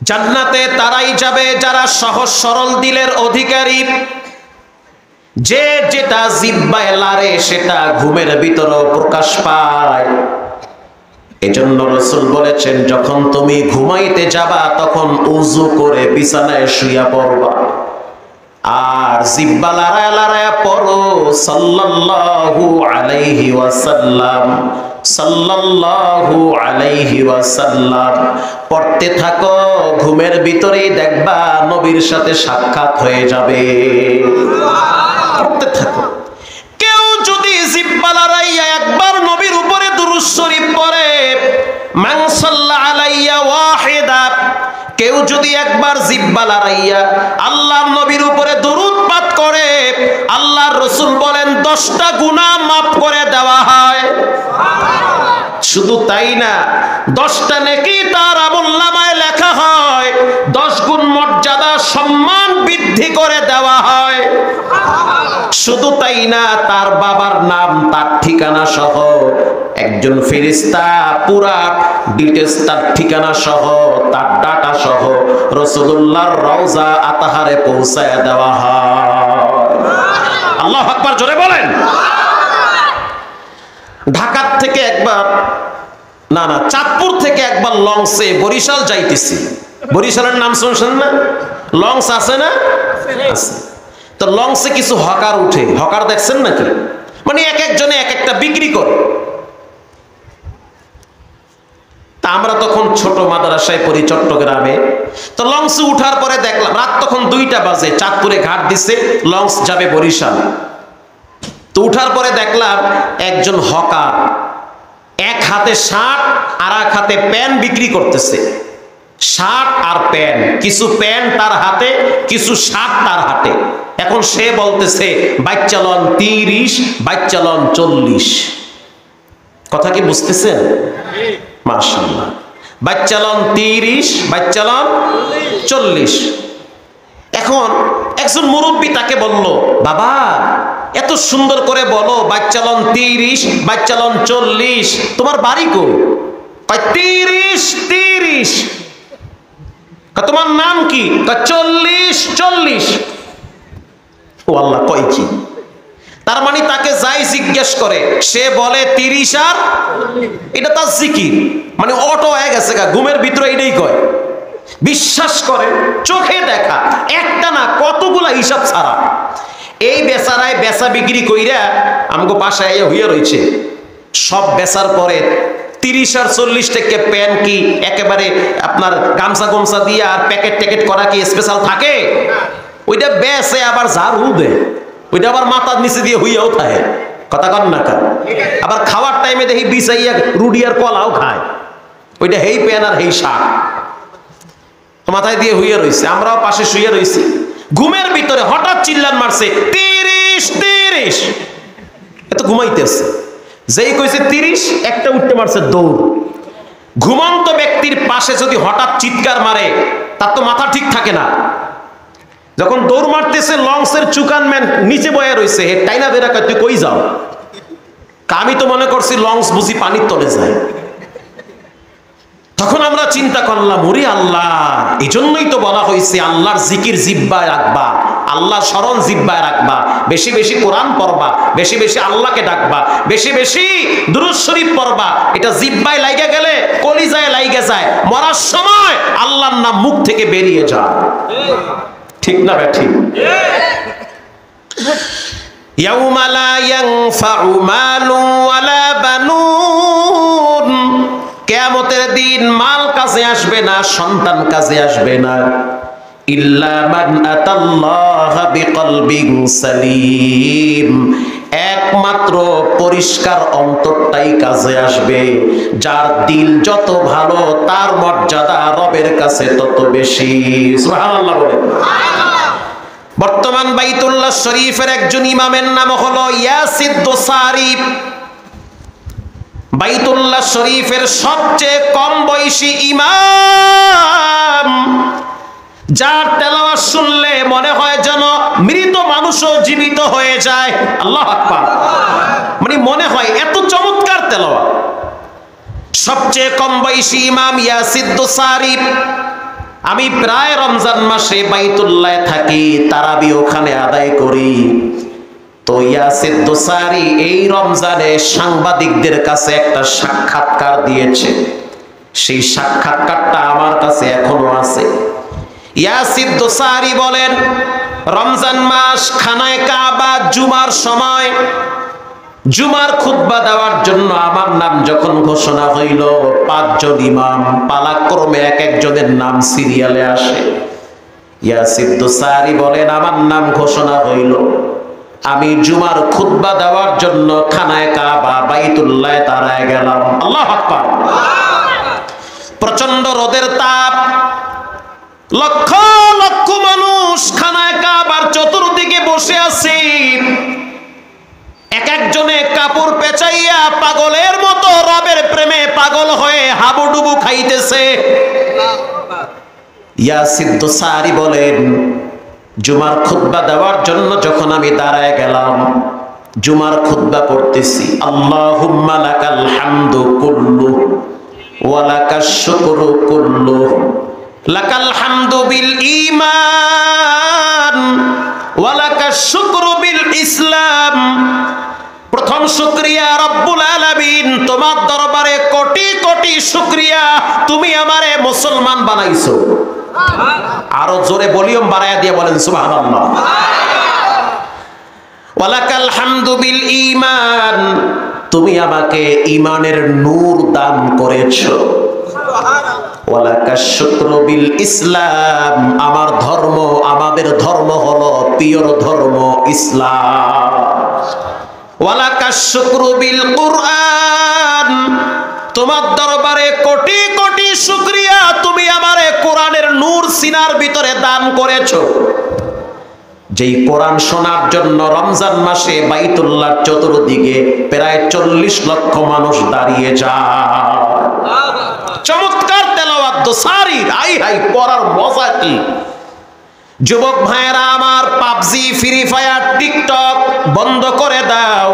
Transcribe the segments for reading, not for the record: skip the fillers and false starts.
জান্নাতে তারাই যাবে যারা সহজ সরল দিলের অধিকারী, যে যেটা জিহ্বায় লারে সেটা ঘুমের ভিতরেও প্রকাশ পায়। এজন্য রাসূল বলেছেন, যখন তুমি ঘুমাইতে যাবা তখন ওযু করে বিছানায় শুইয়া পড়বা, আর জিহ্বা লড়ায়া লড়ায়া পড়ো সাল্লাল্লাহু আলাইহি ওয়াসাল্লাম, সাল্লাল্লাহু আলাইহি ওয়াসাল্লাম পড়তে থাকো। ঘুমের ভিতরেই দেখবা নবীর সাথে সাক্ষাৎ হয়ে যাবে। পড়তে থাকো। কেউ যদি জিহ্বা লড়াইয়া একবার নবীর উপরে দুরূদ শরীফ পড়ে, মান সাল্লা আলাইয়া ওয়াহিদা, কেউ যদি একবার জিহ্বা লড়াইয়া আল্লাহর নবীর উপরে দরুদ পাঠ করে, আল্লাহর রাসূল বলেন 10টা গুনাহ মাফ করে দেওয়া হয়। শুধু তাই না, 10টা নেকি তার আমলনামায় লেখা হয়, 10 গুণ মর্যাদা সম্মান বৃদ্ধি করে দেওয়া হয়। শুধু তাই না, তার বাবার নাম তার ঠিকানা সহ একজন ফেরেশতা পুরা ডিটেইলস তার ঠিকানা সহ তার ডাটা সহ রাসূলুল্লাহর রওজা আতাহারে পৌঁছায়া দেওয়া হয়। আল্লাহু আকবার, জোরে বলেন। ঢাকা থেকে একবার না চাঁদপুর থেকে একবার লঞ্চে বরিশাল যাইতেছি। বরিশালের নাম শুনছেন না? লঞ্চ আছে না? আছে। তো লঞ্চে কিছু হকার উঠে, হকার দেখছেন নাকি? মানে এক একজনে এক একটা বিক্রি করে। তা আমরা তখন ছোট মাদ্রাসায় পড়ি চট্টগ্রামে। তো লঞ্চে উঠার পরে দেখলাম রাত তখন 2টা বাজে, চাঁদপুরে ঘাট দিছে, লঞ্চ যাবে বরিশাল। তো উঠার পরে দেখলাম একজন হকার এক হাতে শার্ট আর এক হাতে প্যান্ট বিক্রি করতেছে। শার্ট আর প্যান্ট, কিছু প্যান্ট তার হাতে, কিছু শার্ট তার হাতে। এখন সে বলতেছে বাইচালন 30, বাইচালন 40। কথা কি বুঝতেছেন? মাশাআল্লাহ। বাইচালন 30, বাইচালন 40। এখন একজন মুরব্বী তাকে বলল, বাবা এত সুন্দর করে বলো বাইচালন 30, বাইচালন 40, তোমার বাড়ি কই? কয় 30। তোমার নাম কি? 40। ও আল্লাহ, কয় কি? তার মানে তাকে যাই জিজ্ঞেস করে সে বলে 30 আর এটা তার জিকির। মানে অটো হয়ে গেছে গা, ঘুমের ভিতরে এটাই কয়। বিশ্বাস করে, চোখে দেখা, একটা না কতগুলা হিসাব ছাড়া। এই বেচারায় বেচা বিক্রি কইরা আমগো বাসায় হইয়া রয়েছে। সব বেচার পরে 30 আর 40 টাকা প্যান কি একেবারে আপনার গামছা গমছা দিয়ে আর প্যাকেট ট্যাকেট করা কি স্পেশাল থাকে? ওইটা বেচে আবার ঝাড়ু দেয়, ওইটা আবার মাথার নিচে দিয়ে হইয়াও থাকে। কথা কন না কা? আবার খাওয়ার টাইমে দেখি বিছাইয়া রুটি আর কলাও খায়। ওইটা হেই প্যান আর হেই শাক মাথায় দিয়ে হইয়া রয়েছে। আমরাও পাশে শুয়ে রয়েছি। ঘুমের ভিতরে হঠাৎ চিল্লান মারছে 30। এত ঘুমাইতেছে, যেই কইছে 30 একটা উঠতে মারছে দৌড়। ঘুমন্ত ব্যক্তির পাশে যদি হঠাৎ চিৎকার মারে তার তো মাথা ঠিক থাকে না। যখন দৌড় মারতেছে লঞ্চের চুকানম্যান নিচে বয়ে রয়েছে, হে টাইনা বেরা কয় তুই কই যাও? আমি তো মনে করছি লঞ্চ বুঝি পানির তলে যায়। তখন আমরা চিন্তা করলাম, ওরে আল্লাহ, এই জন্যই তো বলা হয়েছে আল্লাহর জিকির জিহ্বায় রাখবা, আল্লাহ স্মরণ জিহ্বায় রাখবা, বেশি বেশি কোরআন পড়বা, বেশি বেশি আল্লাহকে ডাকবা, বেশি বেশি দুরূদ শরীফ পড়বা। এটা জিহ্বায় লাইগা গেলে কলিজায় লাইগা যায়, মরার সময় আল্লাহর নাম মুখ থেকে বেরিয়ে যায়। ঠিক না ঠিক? ইয়াউমা লা ইয়ানফাউ মালুন ওয়ালা বানুন, কিয়ামতের দিন মাল কাজে আসবে না, সন্তান কাজে আসবে না। ইল্লা মান আতাল্লাহা বিকলবিন সালিম, একমাত্র পরিষ্কার অন্তরটাই কাজে আসবে। যার দিল যত ভালো তার মর্যাদা রবের কাছে তত বেশি। সুবহানাল্লাহ বলে। বর্তমান বাইতুল্লাহ শরীফের একজন ইমামের নাম হলো ইয়াসিদ দোসারি। বাইতুল্লাহ শরীফের সবচেয়ে কম বয়সী ইমাম, যার তেলাওয়াত শুনলে মনে হয় যেন মৃত মানুষও জীবিত হয়ে যায়। আল্লাহু আকবার। মানে মনে হয় এত চমৎকার তেলাওয়াত। সবচেয়ে কম বয়সী ইমাম ইয়াসিদ দোসারি। আমি প্রায় রমজান মাসে বাইতুল্লাহ থাকি, তারাবি ওখানে আদায় করি। তো ইয়াসির দোসারি এই রমজানে সাংবাদিকদের কাছে একটা সাক্ষাৎকার দিয়েছে। সেই সাক্ষাৎকারটা আমার কাছে এখনো আছে। ইয়াসির দোসারি বলেন, রমজান মাস, খানায় কাবা, জুমার সময় জুমার খুতবা দেওয়ার জন্য আমার নাম যখন ঘোষণা হইল, 5 জন ইমাম পালাক্রমে এক একজনের নাম সিরিয়ালে আসে। ইয়াসির দোসারি বলেন, আমার নাম ঘোষণা হইল, আমি জুমার খুতবা দেওয়ার জন্য খানায় কাবা বাইতুল্লাহ দাঁড়ায় গেলাম। আল্লাহু আকবার। প্রচন্ড রোদের তাপ, লক্ষ লক্ষ মানুষ খানায় কাবার চতুর্দিকে বসে আছে। এক একজনে কাপড় পেঁচাইয়া পাগলের মতো রবের প্রেমে পাগল হয়ে হাবুডুবু খাইতেছে। ইয়াসির দোসারি বলেন, জুমার খুতবা দেওয়ার জন্য যখন আমি দাঁড়ায় গেলাম, জুমার খুতবা পড়তেছি, আল্লাহুম্মা লাকাল হামদু কুল্লু ওয়া লাকাশ শুকরু কুল্লু, লাকাল হামদু বিল ঈমান ওয়া লাকাশ শুকরু বিল ইসলাম। প্রথম শুকরিয়া রব্বুল আলামিন, তোমার দরবারে কোটি কোটি শুকরিয়া, তুমি আমারে মুসলমান বানাইছো। আরো জোরে ভলিউম বাড়ায়া দিয়ে বলেন সুবহানাল্লাহ। ওয়ালাকাল হামদু বিল ঈমান, তুমি আমাকে ঈমানের নূর দান করেছো। ওয়ালাকাশ শুকরু বিল ইসলাম, আমার ধর্ম, আমাদের ধর্ম হলো পিওর ধর্ম ইসলাম। ওয়ালাকাশ শুকরু বিল কুরআন, তোমার দরবারে কোটি কোটি শুকরিয়া, তুমি আমারে কোরআনের নূর সিনার ভিতরে দান করেছো। যেই কোরআন শোনার জন্য রমজান মাসে বাইতুল্লাহর চতুর্দিকে প্রায় 40 লক্ষ মানুষ দাঁড়িয়ে যায়। চমৎকার তেলাওয়াত দোসারির, হাই হাই, পড়ার মজা কি! যুবক ভাইয়েরা আমার, পাবজি, ফ্রি ফায়ার, টিকটক বন্ধ করে দাও।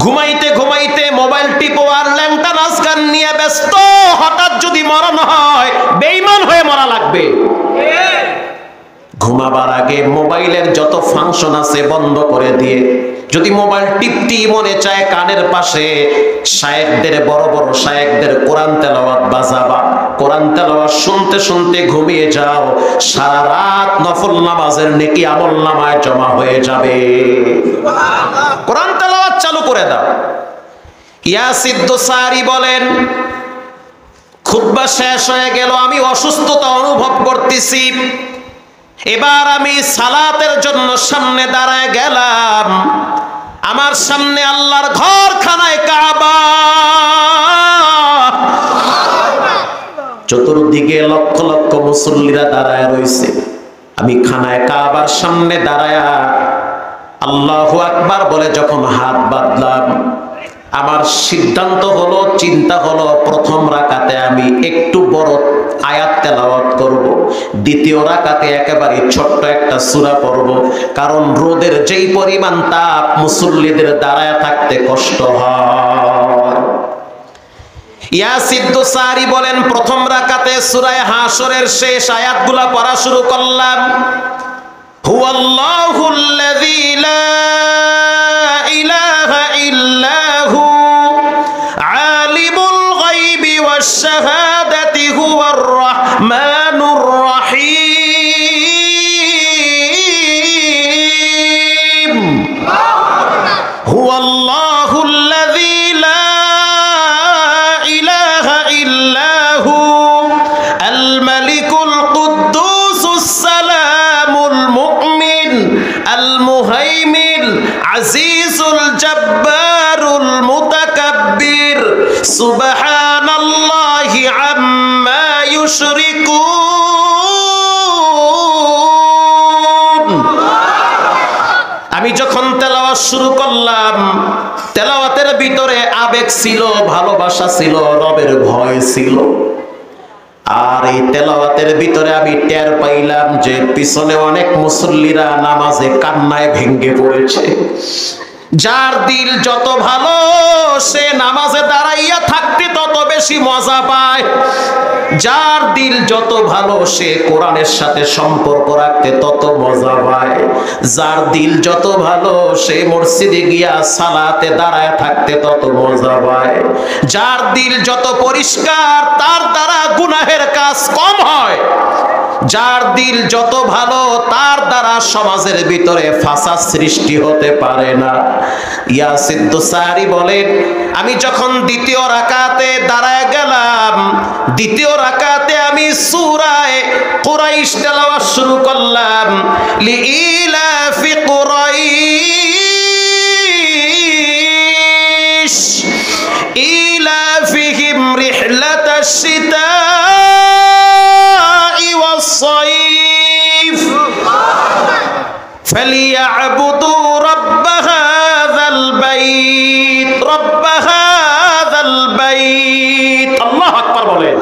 ঘুমাইতে ঘুমাইতে মোবাইল টিপো আর ল্যাংটা নাচ গান নিয়ে ব্যস্ত। হঠাৎ যদি মরণ হয়, বেঈমান হয়ে মরা লাগবে। ঘুমাবার আগে মোবাইলের যত ফাংশন আছে বন্ধ করে দিয়ে যদি মোবাইল টিপতে মনে চায়, কানের পাশে শায়েখদের, বড় বড় শায়েখদের কোরআন তেলাওয়াত বাজাবা, কোরআন তেলাওয়াত শুনতে শুনতে ঘুমিয়ে যাও। সারা রাত নফল নামাজের নেকি আমলনামায় জমা হয়ে যাবে। কোরআন তেলাওয়াত চালু করে দাও। ইয়াসির দোসারি বলেন, খুতবা শেষ হয়ে গেল, আমি অসুস্থতা অনুভব করতেছি। এবার আমি সালাতের জন্য সামনে দাঁড়ায় গেলাম। আমার সামনে আল্লাহর ঘর, খানায় কাবা। চতুর্দিকে লক্ষ লক্ষ মুসল্লিরা দাঁড়ায় রয়েছে। আমি খানায় কাবার সামনে দাঁড়ায় আল্লাহু আকবার বলে যখন হাত বাঁধলাম, আমার সিদ্ধান্ত হলো, চিন্তা হলো, প্রথম রাকাতে আমি একটু বড় আয়াত তেলাওয়াত করব, দ্বিতীয় রাকাতে একেবারে ছোট্ট একটা সূরা পড়ব। কারণ রোদের যেই পরিমাণ তাপ, মুসল্লিদের দাঁড়ায় থাকতে কষ্ট হয়। ইয়াসির দোসারি বলেন, প্রথম রাকাতে সূরা হাশরের শেষ আয়াতগুলা পড়া শুরু করলাম। হুয়াল্লাহুল্লাযী লা ইলাহা ইল্লা হু আলিমুল গায়বি ওয়াশ শাহাদাতি হুয়ার রাহমানুর রাহিম। হুয়াল্লাহুল্লাযী লা ইলাহা ইল্লা হু আল মালিকুল কুদ্দুসুস সালামুল মুমিন আল মুহাইমিন আজিজুল জব্বারুল মুতাকাব্বির সুবহানাল্লাহি আম্মা ইউশরিকুন। আমি যখন তেলাওয়াত শুরু করলাম, তেলাওয়াতের ভিতরে আবেগ ছিল, ভালোবাসা ছিল, রবের ভয় ছিল। আর এই তেলাওয়াতের ভিতরে আমি টের পাইলাম যে পিছনে অনেক মুসল্লিরা নামাজে কান্নায় ভেঙে পড়েছে। যার দিল যত ভালো সে নামাজে দাঁড়াইয়া থাকতে তত বেশি মজা পায়। যার দিল যত ভালো সে কোরআনের সাথে সম্পর্ক রাখতে তত মজা পায়। যার দিল যত ভালো সে মসজিদে গিয়া সালাতে দাঁড়ায় থাকতে তত মজা পায়। যার দিল যত পরিষ্কার তার দ্বারা গুনাহের কাজ কম হয়। যার দিল যত ভালো তার দ্বারা সমাজের ভিতরে ফাসাদ সৃষ্টি হতে পারে না। ইয়াসিদ দুসারি বলেন, আমি যখন দ্বিতীয় রাকাতে দাঁড়ায় গেলাম, দ্বিতীয় রাকাতে আমি সূরা কুরাইশ তেলাওয়াত শুরু করলাম। লিইলাফি কুরাইশ ইলাফিহিম রিহলাতাশ শিতাই ওয়াস-সাইফ ফালিয়া'বুদু রাব্ব হাযাল বাইত রাব্ব হাযাল বাইত। আল্লাহু আকবার বলেন।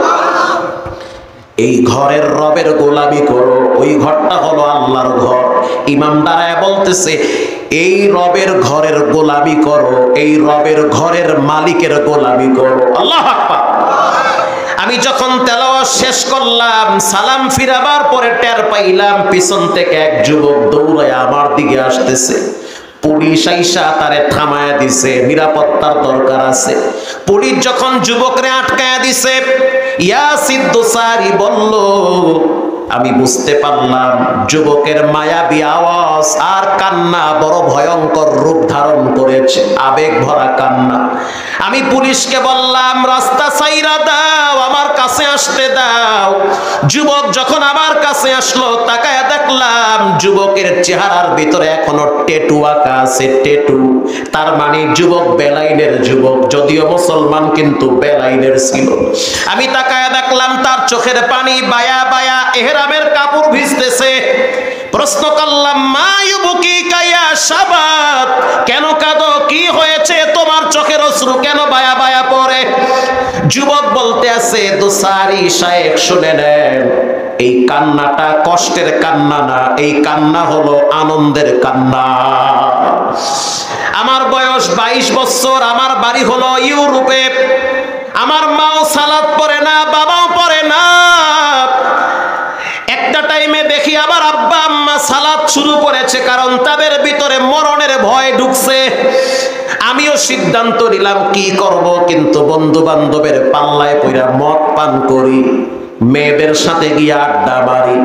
এই ঘরের রবের গোলামি করো। ওই ঘরটা হলো আল্লাহর ঘর। ইমাম দাঁড়ায় বলতেছে, এই রবের ঘরের গোলামি করো, এই রবের ঘরের মালিকের গোলামি করো। আল্লাহু আকবার। আমি যখন তেলাওয়াত শেষ করলাম, সালাম ফিরাবার পরে টের পাইলাম পিছন থেকে এক যুবক দৌড়ায় আমার দিকে আসতেছে। পুলিশ আইসা তারে থামায়া দিছে, নিরাপত্তার দরকার আছে। পুলিশ যখন যুবকরে আটকায়া দিছে, ইয়াসিদ দুসারি বলল, আমি বুঝতে পারলাম যুবকের মায়াবী আওয়াজ আর কান্না বড় ভয়ঙ্কর রূপ ধারণ করেছে, আবেগ ভরা কান্না। আমি পুলিশকে বললাম, রাস্তা ছাইরা দাও, আমার কাছে আসতে দাও। যুবক যখন আমার কাছে আসলো, তাকায়া দেখলাম যুবকের চেহারার ভিতরে এখনো ট্যাটু আঁকা আছে, ট্যাটু। তার মানে যুবক বেলাইনের যুবক, যদিও মুসলমান কিন্তু বেলাইনের ছিল। আমি তাকায়া দেখলাম তার চোখের পানি বায়া বায়া এহরামের কাপড় ভিজতেছে। প্রশ্ন করলাম, মা ইউবকিকা ইয়া শাবাব, কেন কাঁদো, কি হয়েছে তোমার, চোখের অশ্রু কেন বায়া বায়া পড়ে? যুবক বলতে আছে, দুসারি শায়েখ শুনে নেন, এই কান্নাটা কষ্টের কান্না না, এই কান্না হলো আনন্দের কান্না। আমার বয়স 22 বছর, আমার বাড়ি হলো ইউরোপে। আমার মাও সালাত পড়ে না, বাবাও পড়ে না। একটা টাইমে দেখি আবার আব্বা আম্মা সালাত শুরু করেছে, কারণ তাদের ভিতরে মরণের ভয় ঢুকছে। আমিও সিদ্ধান্ত নিলাম কি করব, কিন্তু বন্ধু বান্ধবের পাল্লায় পইরা মদ পান করি, মেয়েদের সাথে গিয়ে আড্ডা মারি,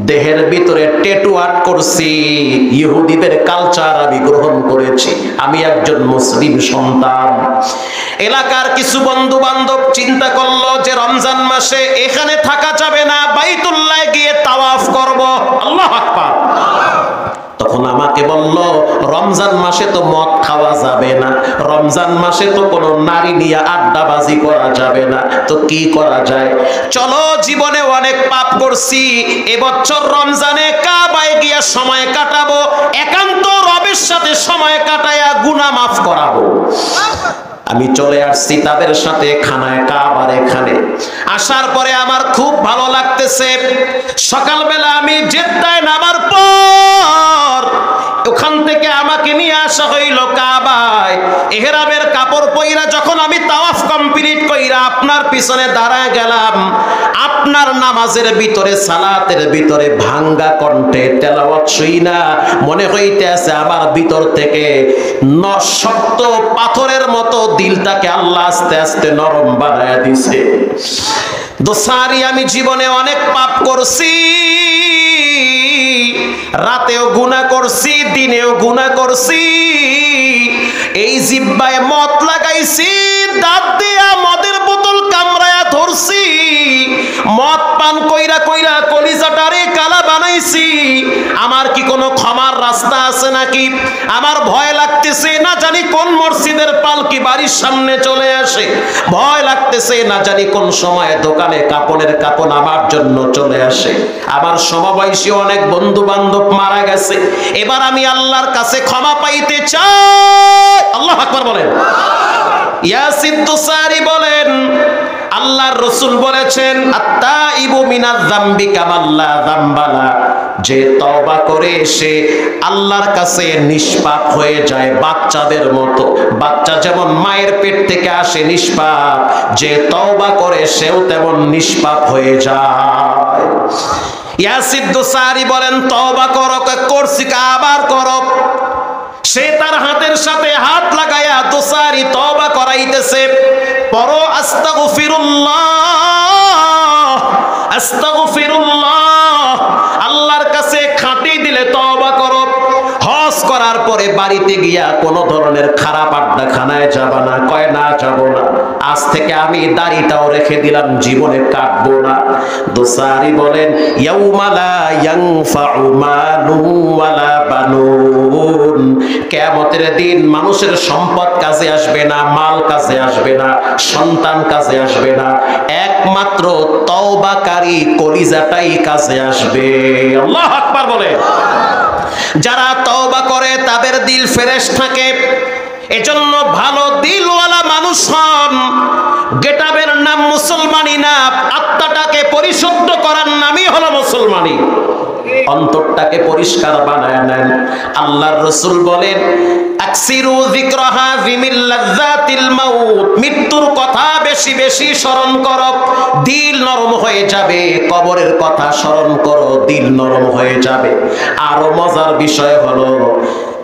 দেহের ভিতরে ট্যাটু আর্ট করছি, ইহুদিদের কালচার আমি গ্রহণ করেছি। আমি একজন মুসলিম সন্তান। এলাকার কিছু বন্ধু বান্ধব চিন্তা করলো যে রমজান মাসে এখানে থাকা যাবে না, বাইতুল্লাহ গিয়ে তাওয়াফ করব। আল্লাহু আকবার। তখন আমাকে বলল, রমজান মাসে তো মদ খাওয়া যাবে না, রমজান মাসে তো কোনো নারী নিয়ে আড্ডাবাজি করা যাবে না, তো কি করা যায়? চলো, জীবনে অনেক পাপ করছি, এবছর রমজানে কাবায় গিয়া সময় কাটাবো, একান্ত রবের সাথে সময় কাটায়া গুনাহ মাফ করাবো। আমি চলে আসছি তাদের সাথে খানায় কাবার এখানে। আসার পরে আমার খুব ভালো লাগতেছে। সকালবেলা আমি জেদ্দায় নামার পর ওখান থেকে আমাকে নিয়ে আসা হইল কাবায়। ইহরামের কাপড় পইরা যখন আমি তাওয়াফ কমপ্লিট কইরা আপনার পিছনে দাঁড়ায় গেলাম, আপনার নামাজের ভিতরে, সালাতের ভিতরে ভাঙ্গা কণ্ঠে তেলাওয়াত শুইনা মনে হইতে আছে আমার ভিতর থেকে শক্ত পাথরের মতো দিলটাকে আল্লাহ আস্তে আস্তে নরম বানায়া দিছে। দোসারি, আমি জীবনে অনেক পাপ করছি, রাতেও গুনাহ করছি, দিনেও গুনাহ করছি। এই জিহ্বায় মদ লাগাইছি, দাঁত দিয়া মদের বোতল কামড়ায়া ধরছি, মদ পান কইরা কইরা কলিজাটারে কালা বানাইছি। আমার কি কোনো ক্ষমার রাস্তা আছে নাকি? আমার ভয় লাগতেছে, না জানি কোন মসজিদের পালকি বাড়ির সামনে চলে আসে, ভয় লাগতেছে না জানি কোন সময় দোকানে কাপড়ের কাপড় আমার জন্য চলে আসে। আমার সমবয়সী অনেক বন্ধু বান্ধব মারা গেছে, এবার আমি আল্লাহর কাছে ক্ষমা পাইতে চাই। আল্লাহু আকবার বলেন। ইয়াসিদ দুসারি বলেন, আল্লাহর রাসূল বলেছেন, আত্তাইবু মিনাজ যামবি কামাল্লা যামবালা, যে তওবা করে সে আল্লাহর কাছে নিষ্পাপ হয়ে যায় বাচ্চাদের মতো। বাচ্চা যেমন মায়ের পেট থেকে আসে নিষ্পাপ, যে তওবা করে সেও তেমন নিষ্পাপ হয়ে যায়। ইয়াসির দোসারি বলেন তওবা করো, করছি আবার করো। সে তার হাতের সাথে হাত লাগায়া দোসারি তওবা করাইতেছে, পরো আস্তাগফিরুল্লাহ আস্তাগফিরুল্লাহ, আল্লাহর কাছে খাঁটি দিলে তওবা করো। হজ করার পরে বাড়িতে গিয়া কোনো ধরনের খারাপ আড্ডা খানায় যাবা না, কয় না যাব না, আজ থেকে আমি দাড়িটাও রেখে দিলাম, জীবনে কাটবো না। দোসারি বলেন ইয়াউমা লা ইয়ানফাউ মালু ওয়ালা বানুন, কিয়ামতের দিন মানুষের সম্পদ কাজে আসবে না, মাল কাজে আসবে না, সন্তান কাজে আসবে না, একমাত্র তওবাকারী কলিজাটাই কাজে আসবে। আল্লাহু আকবার বলে। যারা তওবা করে তাদের দিল ফ্রেশ থাকে, এজন্য ভালো দিলওয়ালা মানুষ হন। গেটাবের নাম মুসলমানি না, আত্মাটাকে পরিশুদ্ধ করার নামই হলো মুসলমানি। অন্তরটাকে পরিষ্কার বানায় নেন। আল্লাহর রাসূল বলেন আকসিরু যিকরাহা বিমিল লাযযাতিল মাউত, মৃত্যুর কথা বেশি বেশি স্মরণ করো, দিল নরম হয়ে যাবে। কবরের কথা স্মরণ করো, দিল নরম হয়ে যাবে। আরো মজার বিষয় হলো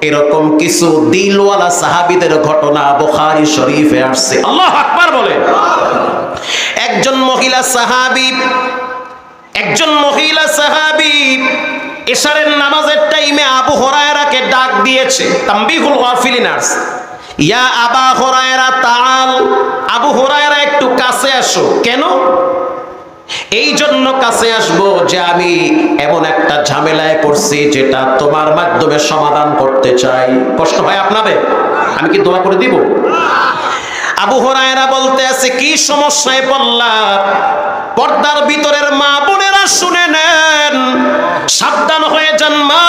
এরকম কিছু দিলওয়ালা সাহাবীদের ঘটনা বুখারী শরীফে আসছে। আল্লাহু আকবার বলে। একজন মহিলা সাহাবী এশারের নামাজের টাইমে আবু হুরায়রাকে ডাক দিয়েছে। তামবিহুল গাফিলিনাস, ইয়া আবা হুরায়রা তাআল, আবু হুরায়রা একটু কাছে আসো। কেন? এই জন্য কাছে আসবো যে আমি এমন একটা ঝামেলায় পড়ছি যেটা তোমার মাধ্যমে সমাধান করতে চাই। কষ্ট হয় আপনাদের? আমি কি দোয়া করে দিব? আবু হুরায়রা বলতে আছে কি সমস্যায় পড়লা? পর্দার ভিতরের মা বোনেরা শুনে নেন, সাবধান হয়ে যান মা,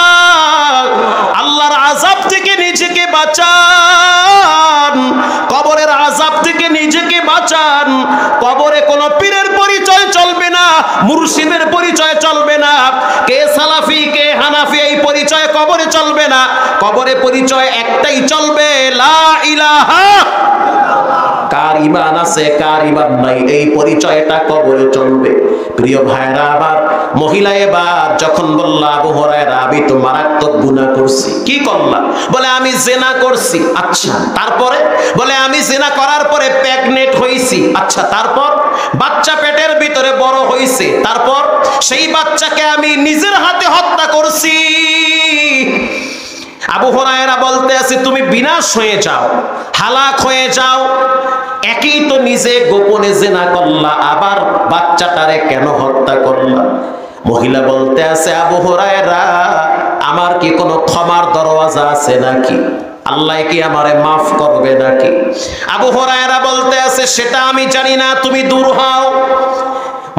আল্লাহর আযাব থেকে নিজেকে বাঁচান, কবরের আযাব থেকে নিজেকে বাঁচান। কবরে কোনো পীরের পরিচয় চলবে না, মুর্শিদের পরিচয় চলবে না, কে সালাফি কে হানাফি এই পরিচয় কবরে চলবে না। কবরে পরিচয় একটাই চলবে, লা ইলাহা। কার ঈমান আছে কার ঈমান নাই এই পরিচয়টা কবরে চলবে। প্রিয় ভাইরা, আবার মহিলা এবার যখন বলল আবু হুরায়রা আমি তো মারাত্মক গুনাহ করছি। কি করলা? বলে আমি জিনা করছি। আচ্ছা তারপরে? বলে আমি জিনা করার পরে প্রেগনেন্ট হইছি। আচ্ছা তারপর? বাচ্চা পেটের ভিতরে বড় হইছে। তারপর? সেই বাচ্চাকে আমি নিজের হাতে হত্যা করছি। আবু হুরায়রা বলতে আছে তুমি বিনাশ হয়ে যাও, হালাক হয়ে যাও। একই তো নিজে গোপনে জিনা করলা, আবার বাচ্চাটারে কেন হত্যা করলা? মহিলা বলতে আছে আবু হুরায়রা আমার কি কোনো ক্ষমার দরওয়াজা আছে নাকি? আল্লাহ কি আমারে মাফ করবে নাকি? আবু হুরায়রা বলতে আছে সেটা আমি জানি না, তুমি দূর হও।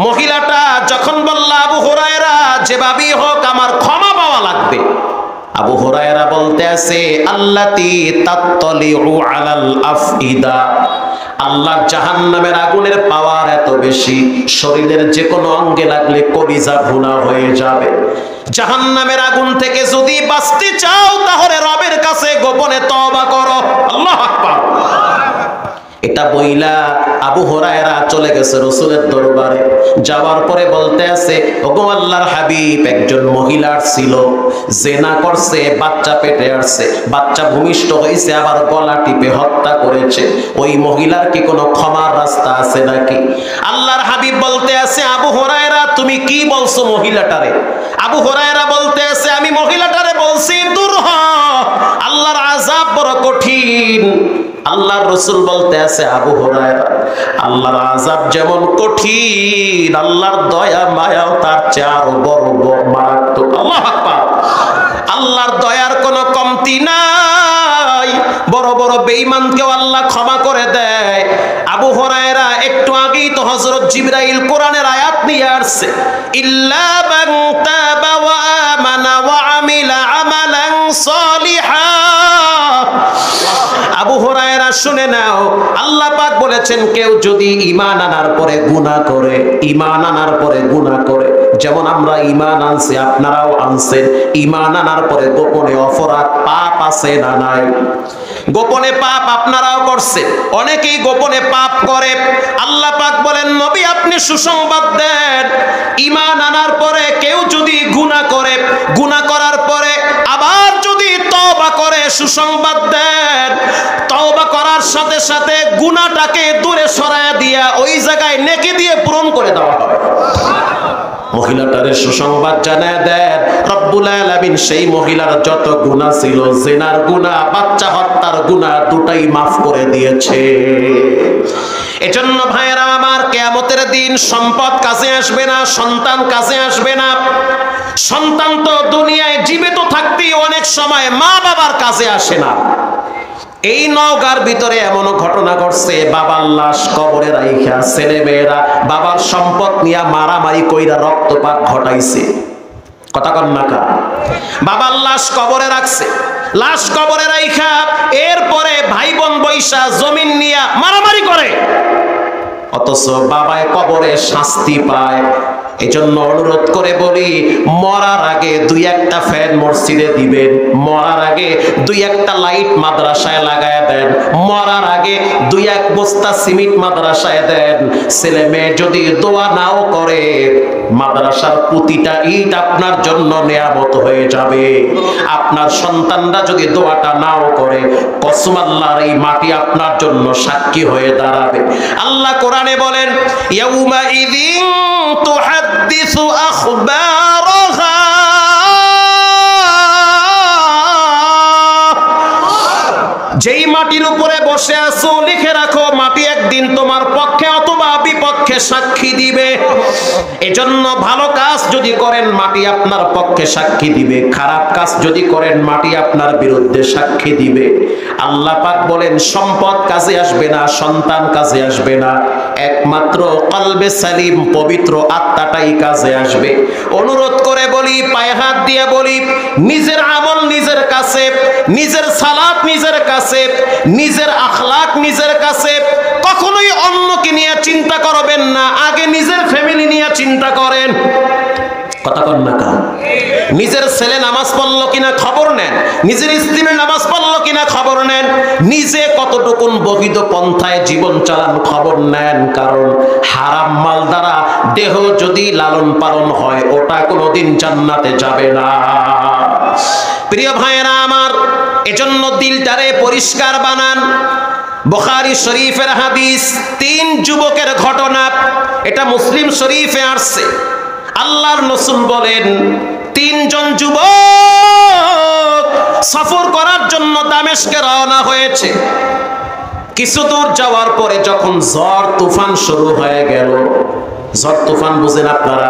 মহিলাটা যখন বলল আবু হুরায়রা যেভাবেই হোক আমার ক্ষমা পাওয়া লাগবে। আবু হুরায়রা বলতে আছে আল্লাতী তাত্তালিউ আলাল আফইদা, আল্লাহর জাহান্নামের আগুনের পাওয়ার এত বেশি, শরীরের যে কোনো অঙ্গে লাগলে কলিজা ভুনা হয়ে যাবে। জাহান্নামের আগুন থেকে যদি বাঁচতে চাও তাহলে রবের কাছে গোপনে তওবা করো। আল্লাহু আকবার। এটা বইলা আবু হুরায়রা চলে গেছে রাসূলের দরবারে। যাওয়ার পরে বলতে আছে ওগো আল্লাহর হাবিব, একজন মহিলার ছিল, জিনা করছে, বাচ্চা পেটে আসছে, বাচ্চা ভূমিষ্ঠ হয়েছে, আবার গলা টিপে হত্যা করেছে। ওই মহিলার কি কোনো ক্ষমার রাস্তা আছে নাকি? আল্লাহর হাবিব বলতে আছে আবু হুরায়রা তুমি কি বলছো মহিলাটারে? আবু হুরায়রা বলতে আছে আমি মহিলাটারে বলছি দূর হ, আল্লাহর আযাব বড় কঠিন। আল্লাহর রাসূল বলতে আছে আবু হুরায়রা আল্লাহর আযাব যেমন কঠিন, আল্লাহর দয়া মায়াও তার চেয়ে আরো বড় মারাত্মক। আল্লাহু আকবার। আল্লাহর দয়ার কোনো কমতি নাই, বড় বড় বেঈমানকেও আল্লাহ ক্ষমা করে দেয়। আবু হুরায়রা একটু আগেই তো হযরত জিবরাইল কোরআনের আয়াত নিয়ে আসছে, ইল্লা মান তাবা ওয়া আমানা ওয়া আমিলা আমালান সালিহা। আবু হুরায়রা শুনে নাও, আল্লাহ পাক বলেছেন কেউ যদি ঈমান আনার পরে গুনাহ করে, ঈমান আনার পরে গুনাহ করে, যেমন আমরা ঈমান আনছি আপনারাও আনছেন, ঈমান আনার পরে গোপনে অপরাধ পাপ আছে না নাই? গোপনে পাপ আপনারাও করছেন, অনেকেই গোপনে পাপ করে। আল্লাহ পাক বলেন নবী আপনি সুসংবাদ দেন, ঈমান আনার পরে কেউ যদি গুনাহ করে, গুনাহ করার পরে আবার যদি তওবা করে, সুসংবাদ দেন তওবা করার সাথে সাথে গুনাহটাকে দূরে সরায়া দিয়া ওই জায়গায় নেকি দিয়ে পূরণ করে দেওয়া হয়। মহিলাটারে সুসংবাদ জানায় দেন রব্বুল আলামিন সেই মহিলার যত গুনাহ ছিল, জিনার গুনাহ, বাচ্চা হত্যার গুনাহ, দুটাই মাফ করে দিয়েছে। এজন্য ভাইরা আমার, কিয়ামতের দিন সম্পদ কাজে আসবে না, সন্তান কাজে আসবে না। সন্তান তো দুনিয়ায় জীবিত থাকতেই অনেক সময় মা বাবার কাজে আসে না। এই নওগাঁর ভিতরে এমন ঘটনা ঘটছে, বাবার লাশ কবরে রাইখা ছেলে মেয়েরা বাবার সম্পদ নিয়ে মারামারি কইরা রক্তপাত ঘটাইছে। কথা কন না কা? বাবার লাশ কবরে রাখছে, লাশ কবরে রাইখা এরপরে ভাই বোন বৈশা জমিন নিয়ে মারামারি করে, অথচ বাবায় কবরে শাস্তি পায়। এজন্য অনুরোধ করে বলি, মরার আগে দুই একটা ফ্যান মসজিদে দিবেন, মরার আগে দুই একটা লাইট মাদ্রাসায় লাগায় দেন, মরার আগে দুই এক বস্তা সিমেন্ট মাদ্রাসায় দেন। ছেলে মেয়ে যদি দোয়া নাও করে, মাদ্রাসার প্রতিটা ইট আপনার জন্য নিয়ামত হয়ে যাবে। আপনার সন্তানরা যদি দোয়াটা নাও করে, কসম আল্লাহর এই মাটি আপনার জন্য সাক্ষী হয়ে দাঁড়াবে। আল্লাহ কোরআনে বলেন ইয়াউমা ইযিন তুহাদ্দিসু আখবারাহা, যেই মাটির উপরে বসে আছো লিখে রাখো, মাটি একদিন তোমার পক্ষে অথবা বিপক্ষে সাক্ষী দিবে। এজন্য ভালো কাজ যদি করেন মাটি আপনার পক্ষে সাক্ষী দিবে, খারাপ কাজ যদি করেন মাটি আপনার বিরুদ্ধে সাক্ষী দিবে। আল্লাহ পাক বলেন সম্পদ কাজে আসবে না, সন্তান কাজে আসবে না, একমাত্র কলবে সালিম পবিত্র আত্মাটাই কাজে আসবে। অনুরোধ করে বলি, পায়ে হাত দিয়ে বলি, নিজের আমল নিজের কাছে, নিজের সালাত নিজের কাছে, নিজের আখলাক নিজের কাছে। কখনোই অন্যকে নিয়ে চিন্তা করবেন না, আগে নিজের ফ্যামিলি নিয়ে চিন্তা করেন। কথা কন না কা? নিজের ছেলে নামাজ পড়লো কিনা খবর নেন, নিজের স্ত্রী নামাজ পড়লো কিনা খবর নেন, নিজে কতটুকুন বহিদ পন্থায় জীবন চালান খবর নেন। কারণ হারাম মাল দ্বারা দেহ যদি লালন পালন হয়, ওটা কোনোদিন জান্নাতে যাবে না। প্রিয় ভাইয়েরা আমার, এজন্য দিলটারে পরিষ্কার বানান। বুখারী শরীফের হাদিস, 3 যুবকের ঘটনা, এটা মুসলিম শরীফে আসছে। আল্লাহর রাসূল বলেন 3 জন যুবক সফর করার জন্য দামেস্কে রওনা হয়েছে। কিছু দূর যাওয়ার পরে যখন ঝড় তুফান শুরু হয়ে গেল, ঝড় তুফান বুঝেন আপনারা?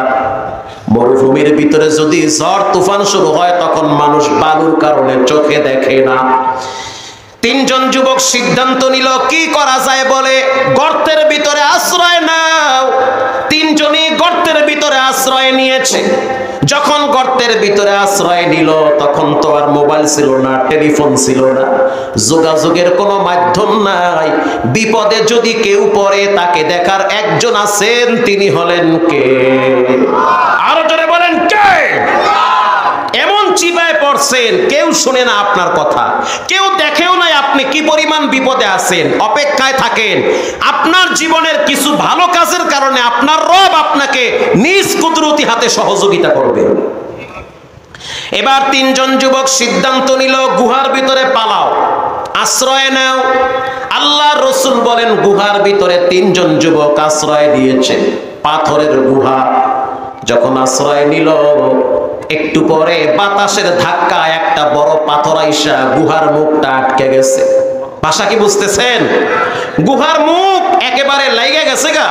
মরুভূমির ভিতরে যদি ঝড় তুফান শুরু হয় তখন মানুষ বালুর কারণে চোখে দেখে না। 3 জন যুবক সিদ্ধান্ত নিল কি করা যায়, বলে গর্তের ভিতরে আশ্রয় নাও। 3 জনই গর্তের ভিতরে আশ্রয় নিয়েছে। যখন গর্তের ভিতরে আশ্রয় নিল তখন তো আর মোবাইল ছিল না, টেলিফোন ছিল না, যোগাযোগের কোনো মাধ্যম নাই। বিপদে যদি কেউ পড়ে তাকে দেখার একজন আছেন, তিনি হলেন কে? আরো জোরে বলেন কে? এমন চিবায় পড়ছেন, কেউ শুনে না আপনার কথা, কেউ দেখেও নাই আপনি কি পরিমাণ বিপদে আছেন। অপেক্ষায় থাকেন, আপনার জীবনের কিছু ভালো কাজের কারণে আপনার রব আপনাকে নিজ কুদরতি হাতে সহযোগিতা করবে। এবার 3 জন যুবক সিদ্ধান্ত নিল গুহার ভিতরে পালাও, আশ্রয় নাও। আল্লাহর রাসূল বলেন গুহার ভিতরে 3 জন যুবক আশ্রয় দিয়েছে, পাথরের গুহা। যখন আশ্রয় নিল, একটু পরে বাতাসের ধাক্কা একটা বড় পাথর আইসা গুহার মুখটা আটকে গেছে। ভাষা কি বুঝতেছেন? গুহার মুখ একেবারে লাইগে গেছে গা,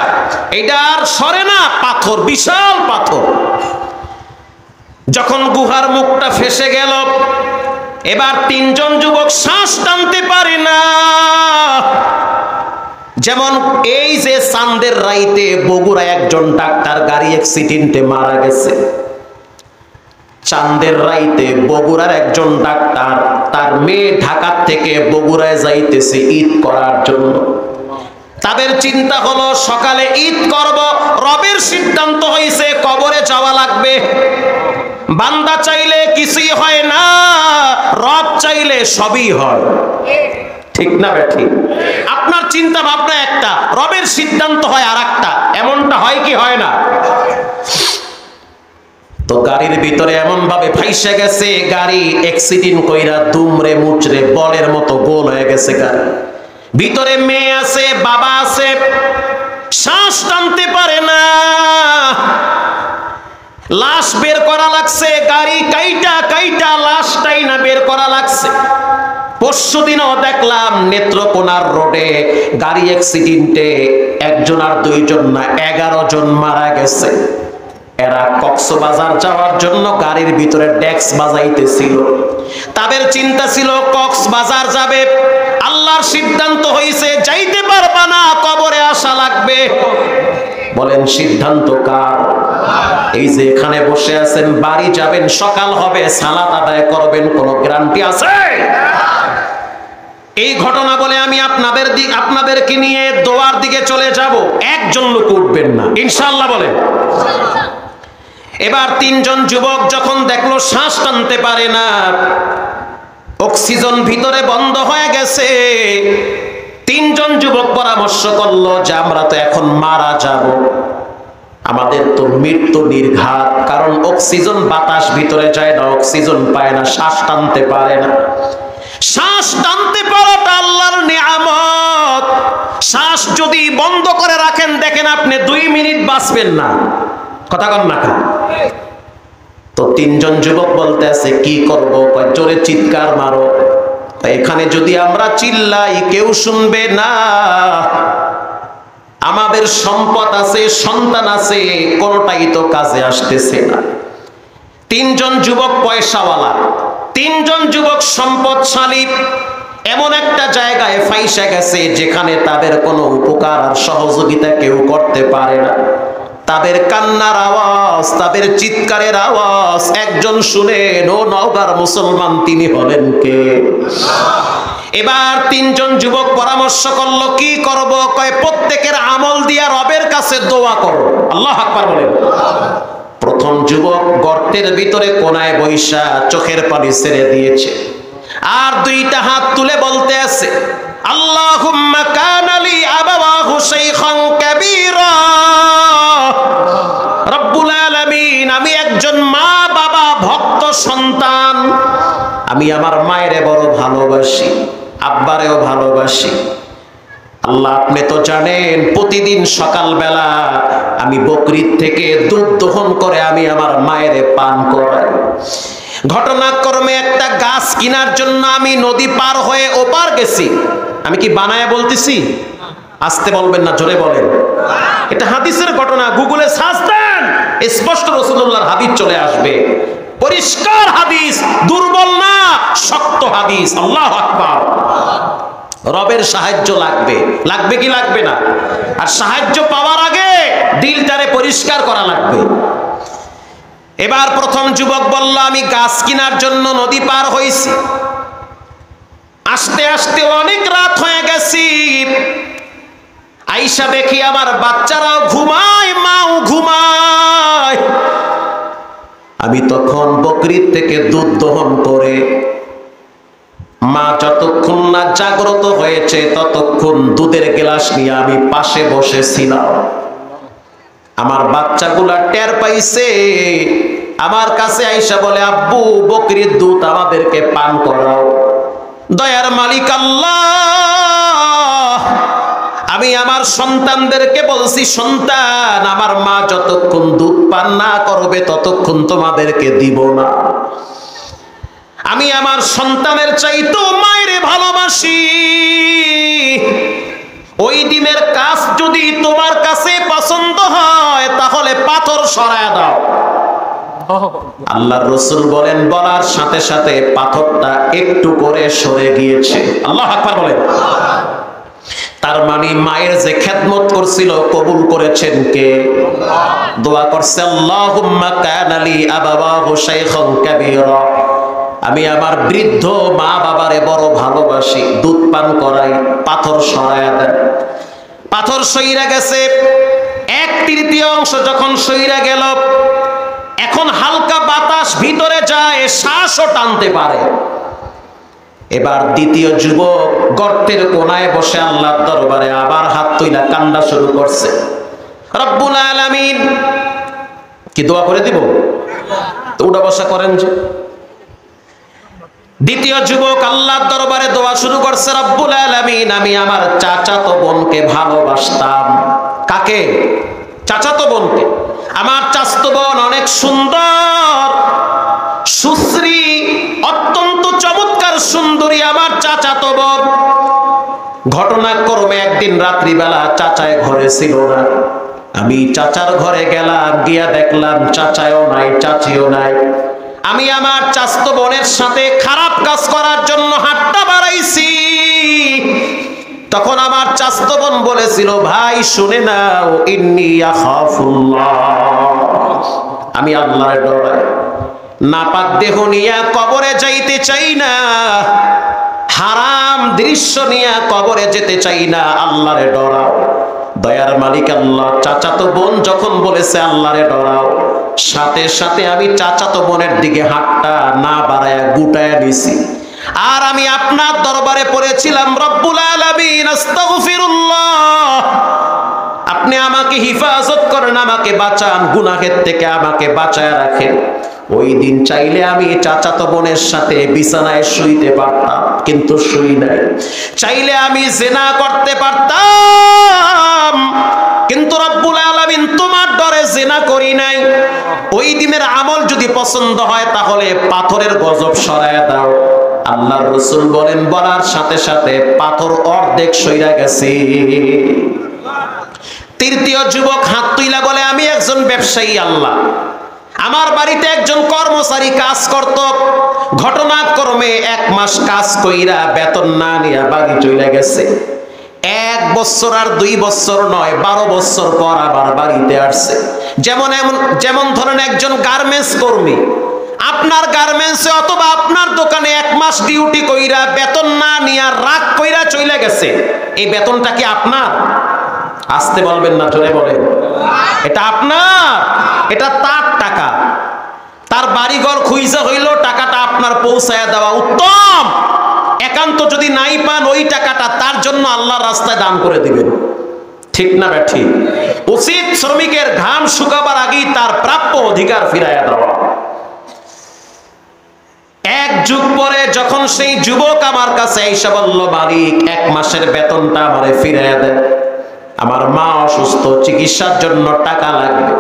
এটা আর সরে না, পাথর, বিশাল পাথর। যখন গুহার মুখটা ফেসে গেল, এবার 3 জন যুবক শ্বাস টানতে পারে না। যেমন এই যে চাঁদের রাইতে বগুড়া একজন ডাক্তার গাড়ি অ্যাক্সিডেন্টে মারা গেছে। চাঁদের রাইতে বগুড়ার একজন ডাক্তার তার মেয়ে ঢাকা থেকে বগুড়ায় যাইতেছে ঈদ করার জন্য। তাদের চিন্তা হলো সকালে ঈদ করব, রবের সিদ্ধান্ত হয়েছে কবরে যাওয়া লাগবে। বান্দা চাইলে কিছুই হয় না, রব চাইলে সবই হয়। ঠিক না বেঠিক? আপনার চিন্তা ভাবনা একটা, রবের সিদ্ধান্ত হয় আর একটা। এমনটা হয় কি হয় না? তো গাড়ির ভিতরে এমন ভাবে ফাইসে গেছে, গাড়ি অ্যাক্সিডেন্ট কইরা দুমড়ে মুচড়ে বলের মতো গোল হয়ে গেছে গাড়ি। ভিতরে মেয়ে আছে, বাবা আছে, শ্বাস টানতে পারে না। লাশ বের করা লাগছে, গাড়ি কাইটা কাইটা লাশটাই না বের করা লাগছে। পরশুদিনও দেখলাম নেত্রকোনার রোডে গাড়ি অ্যাক্সিডেন্টে একজন আর দুইজন না 11 জন মারা গেছে। এরা কক্সবাজার যাওয়ার জন্য গাড়ির ভিতরে ডেক্স বাজাইতেছিল। তাদের চিন্তা ছিল কক্সবাজার যাবে, আল্লাহর সিদ্ধান্ত হয়েছে যাইতে পারবা না, কবরে আসা লাগবে। বলেন সিদ্ধান্ত কার? এই যে এখানে বসে আছেন, বাড়ি যাবেন, সকাল হবে, সালাত আদায় করবেন, কোন গ্যারান্টি আছে? এই ঘটনা বলে আমি আপনাদেরকে নিয়ে দোয়ার দিকে চলে যাব, একজন লোক উঠবেন না ইনশাআল্লাহ। বলেন। এবার 3 জন যুবক যখন দেখলো শ্বাস টানতে পারে না, অক্সিজেন ভিতরে বন্ধ হয়ে গেছে, 3 জন যুবক পরামর্শ করলো যে আমরা তো এখন মারা যাব, আমাদের তো মৃত্যু নির্ঘাত, কারণ অক্সিজেন বাতাস ভিতরে যায় না, অক্সিজেন পায় না, শ্বাস টানতে পারে না। শ্বাস টানতে পারাটা আল্লাহর নিয়ামত। শ্বাস যদি বন্ধ করে রাখেন, দেখেন আপনি 2 মিনিট বাঁচবেন না। কথা কন না? তো 3 জন যুবক বলতে আছে কি করব? জোরে চিৎকার মারো। এখানে যদি আমরা চিল্লাই কেউ শুনবে না, আমাদের সম্পদ আছে, সন্তান আছে, কোনটাই তো কাজে আসতেছে না। 3 জন যুবক পয়সাওয়ালা, 3 জন যুবক সম্পদশালী, এমন একটা জায়গায় ফাইসা গেছে যেখানে তাদের কোনো উপকার আর সহযোগিতা কেউ করতে পারে না। তাদের কান্নার আওয়াজ, তাদের চিৎকারের আওয়াজ একজন শুনেন, ও নওগাঁর মুসলমান, তিনি হলেন কে? এবার 3 জন যুবক পরামর্শ করলো কি করব? কয় প্রত্যেকের আমল দিয়া রবের কাছে দোয়া করো। আল্লাহু আকবার বলেন। প্রথম যুবক গর্তের ভিতরে কোনায় বৈশা চোখের পানি ছেড়ে দিয়েছে, আর 2টা হাত তুলে বলতে আছে আল্লাহুম্মা কানা লি আবাওয়াহু শাইখান কাবীরা। রব্বুল আলামিন, আমি একজন মা বাবা ভক্ত সন্তান, আমি আমার মায়েরে বড় ভালোবাসি, আব্বারেও ভালোবাসি। আল্লাহ আপনি তো জানেন প্রতিদিন সকালবেলা আমি বকরির থেকে দুধ দহন করে আমি আমার মায়েরে পান করাই। ঘটনাক্রমে একটা গাছ কেনার জন্য আমি নদী পার হয়ে ওপার গেছি। আমি কি বানায়া বলতেছি? আস্তে বলবেন না, জোরে বলেন। এটা হাদিসের ঘটনা, গুগলে সার্চ দেন, স্পষ্ট রাসূলুল্লাহর হাদিস চলে আসবে। পরিষ্কার হাদিস, দুর্বল না, শক্ত হাদিস। আল্লাহু আকবার। রবের সাহায্য লাগবে, লাগবে কি লাগবে না? আর সাহায্য পাওয়ার আগে দিলটারে পরিষ্কার করা লাগবে। এবার প্রথম যুবক বলল আমি গাছ কেনার জন্য নদী পার হইছি, আস্তে আস্তে অনেক রাত হয়ে গেছি। আইসা দেখি আমার বাচ্চারাও ঘুমায়, মাও ঘুমায়। আমি তখন বকরির থেকে দুধ দহন করে মা যতক্ষণ না জাগ্রত হয়েছে ততক্ষণ দুধের গ্লাস নিয়ে আমি পাশে বসেছিলাম। আমার বাচ্চাগুলা টের পাইছে, আমার কাছে আইসা বলে আব্বু বকরির দুধ আমাদেরকে পান করাও। দয়ার মালিক আল্লাহ, আমি আমার সন্তানদেরকে বলছি সন্তান আমার মা যতক্ষণ দুধ পান না করবে ততক্ষণ তোমাদেরকে দিব না। আমি আমার সন্তানের চাইতো মায়ের ভালোবাসি। ওই ডিমের কাজ যদি তোমার কাছে পছন্দ হয় তাহলে পাথর সরায় দাও। আল্লাহর রাসূল বলেন বলার সাথে সাথে পাথরটা একটু করে সরে গিয়েছে। আল্লাহু আকবার বলেন। তার মানে মায়ের যে খেদমত করছিল কবুল করেছেন কে? দোয়া করছে আল্লাহুম্মা কানা লি আবাওয়াহু শাইখান কাবীরা। আমি আমার বৃদ্ধ মা বাবারে বড় ভালোবাসি, দুধ পান করাই, পাথর সরায়া দেন। পাথর সইরা গেছে, 1/3 যখন সইরা গেল, এখন হালকা বাতাস ভিতরে যায়, শ্বাসও টানতে পারে। এবার দ্বিতীয় যুবক গর্তের কোনায় বসে আল্লাহর দরবারে আবার হাত তুইলা কান্না শুরু করছে। রব্বুল আলামিন, কি দোয়া করে দিব? তো উঠা বসা করেন যে। দ্বিতীয় যুবক আল্লাহর দরবারে দোয়া শুরু করছে, রব্বুল আলামিন, আমি আমার চাচাতো বোনকে ভালোবাসতাম। কাকে? চাচাতো বোনকে। আমার চাচাতো বোন অনেক সুন্দর, সুশ্রী, অত্যন্ত চমৎকার সুন্দরী আমার চাচাতো বোন। ঘটনাক্রমে একদিন রাত্রিবেলা চাচায় ঘরে ছিল না। আমি চাচার ঘরে গেলাম, গিয়া দেখলাম চাচাও নাই, চাচিও নাই। আমি আমার চাচাতো বোনের সাথে খারাপ কাজ করার জন্য হাতটা বাড়াইছি। তখন আমার চাচাতো বোন বলেছিল, ভাই শুনে নাও, ইন্নী আখাফুল্লাহ, আমি আল্লাহর ডরাই, নাপাক দেহ নিয়া কবরে যাইতে চাই না, হারাম দৃশ্য নিয়া কবরে যেতে চাই না, আল্লাহরে ডরাও। দয়ার মালিক আল্লাহ। চাচাতো বোন যখন বলেছে আল্লাহরে ডরাও, সাথে সাথে আমি চাচাতো বোনের দিকে হাতটা না বাড়ায়া গুটায়া নিছি। আর আমি আপনার দরবারে পড়েছিলাম, রব্বুল আলামিন, আস্তাগফিরুল্লাহ, আপনি আমাকে হিফাজত করেন, আমাকে বাঁচান, গুনাহের থেকে আমাকে বাঁচায় রাখেন। ওই দিন চাইলে আমি চাচাতো বোনের সাথে বিছানায় শুইতে পারতাম, কিন্তু শুই নাই। চাইলে আমি জিনা করতে পারতাম, কিন্তু রব্বুল আলামিন তোমার ডরে জিনা করি নাই। ওই দিনের আমল যদি পছন্দ হয় তাহলে পাথরের গজব সরায়া দাও। আল্লাহর রাসূল বলেন, বলার সাথে সাথে পাথর অর্ধেক সইরা গেছে। তৃতীয় যুবক হাত তুইলা বলে, আমি একজন ব্যবসায়ী আল্লাহ, আমার বাড়িতে একজন কর্মচারী কাজ করত। ঘটনাক্রমে 1 মাস কাজ কইরা বেতন না নিয়া বাড়ি চলে গেছে। 1 বছর আর 2 বছর নয়, 12 বছর পর আবার বাড়িতে আসছে। যেমন ধরেন একজন গার্মেন্টস কর্মী আপনার গার্মেন্টসে অথবা আপনার দোকানে 1 মাস ডিউটি কইরা বেতন না নিয়া রাগ কইরা চলে গেছে। এই বেতনটা কি আপনার? আসতে বলবেন না, জোরে বলেন। এটা আপনার, এটা তার টাকা। তার বাড়িঘর খুইজা হইল, টাকাটা আপনার পৌঁছায়া দেওয়া উত্তম। একান্ত যদি নাই পান, ওই টাকাটা তার জন্য আল্লাহর রাস্তায় দান করে দিবেন। ঠিক না ব্যাঠি? উচিত শ্রমিকের ঘাম শুকাবার আগেই তার প্রাপ্য অধিকার ফিরাইয়া দেওয়া। 1 যুগ পরে যখন সেই যুবক আমার কাছে এসে বলল, মালিক 1 মাসের বেতনটা আমারে ফিরাইয়া দেন, আমার মা অসুস্থ, চিকিৎসার জন্য টাকা লাগবে।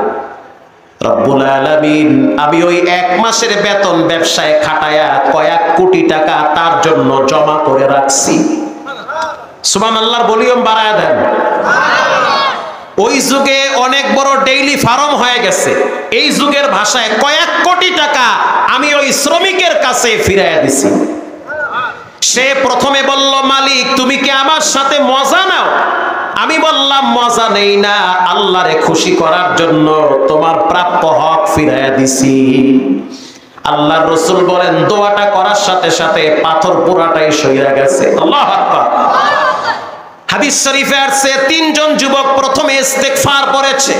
রব্বুল আলামিন, আমি ওই 1 মাসের বেতন ব্যবসায় খাটায়া কয়েক কোটি টাকা তার জন্য জমা করে রাখছি। সুবহানাল্লাহর ভলিউম বাড়ায়া দেন। ওই যুগে অনেক বড় ডেইলি ফার্ম হয়ে গেছে। এই যুগের ভাষায় কয়েক কোটি টাকা আমি ওই শ্রমিকের কাছে ফিরাইয়া দিছি। সে প্রথমে বলল, মালিক তুমি কি আমার সাথে মজা নাও? আমি বললাম, মজা নেই না, আল্লাহরে খুশি করার জন্য তোমার প্রাপ্য হক ফিরাইয়া দিছি। আল্লাহর রাসূল বলেন, দোয়াটা করার সাথে সাথে পাথর পুরাটাই সইরা গেছে। আল্লাহু আকবার। হাদিস শরীফে আছে, 3 জন যুবক প্রথমে ইস্তেগফার করেছে,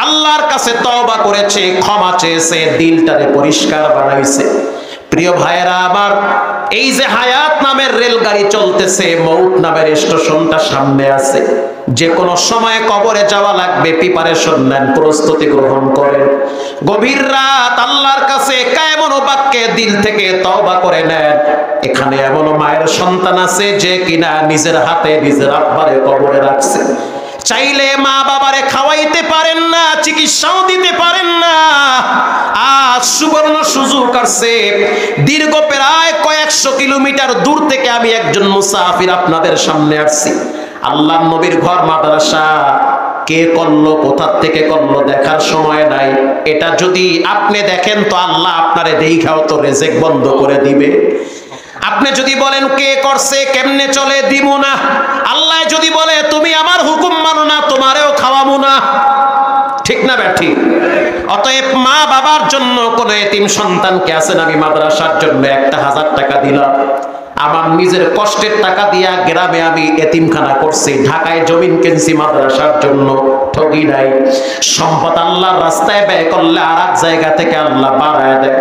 আল্লাহর কাছে তওবা করেছে, ক্ষমা চেয়েছে, দিলটারে পরিষ্কার বানাইছে। প্রিয় ভাইয়েরা আমার, এই যে হায়াত নামের রেলগাড়ি চলতেছে, মউত নামের স্টেশনটা সামনে আছে, যে কোনো সময় কবরে যাওয়া লাগবে, প্রিপারেশন নেন, প্রস্তুতি গ্রহণ করেন। গভীর রাত আল্লাহর কাছে কায়েমন বাক্যে দিল থেকে তওবা করে নেন। এখানে এমন মায়ের সন্তান আছে যে কিনা নিজের হাতে নিজের আব্বারে কবরে রাখছে। চাইলে মা বাবারে খাওয়াইতে পারেন না, চিকিৎসাও দিতে পারেন না। আজ সুবর্ণ সুযোগ আসছে, দীর্ঘ প্রায় কয়েকশো কিলোমিটার দূর থেকে আমি একজন মুসাফির আপনাদের সামনে আসছি। আল্লাহর নবীর ঘর মাদ্রাসা কে করলো, কোথা থেকে করলো দেখার সময় নাই। এটা যদি আপনি দেখেন তো আল্লাহ আপনারে দেখাও তো রেজেক বন্ধ করে দিবে। আপনি যদি বলেন কে করছে, কেমনে চলে, দিব না। আল্লাহ যদি বলে তুমি আমার হুকুম মানো না, তোমারেও খাওয়াবো না। ঠিক না ব্যাঠি? অতএব মা বাবার জন্য কোন এতিম সন্তানকে আছেন আমি মাদ্রাসার জন্য 1000 টাকা দিলাম, আমার নিজের কষ্টের টাকা দিয়া গ্রামে আমি এতিমখানা করছি, ঢাকায় জমিন কিনছি মাদ্রাসার জন্য, ঠকি নাই। সম্পদ আল্লাহর রাস্তায় ব্যয় করলে আর এক জায়গা থেকে আল্লাহ বাড়ায় দেয়।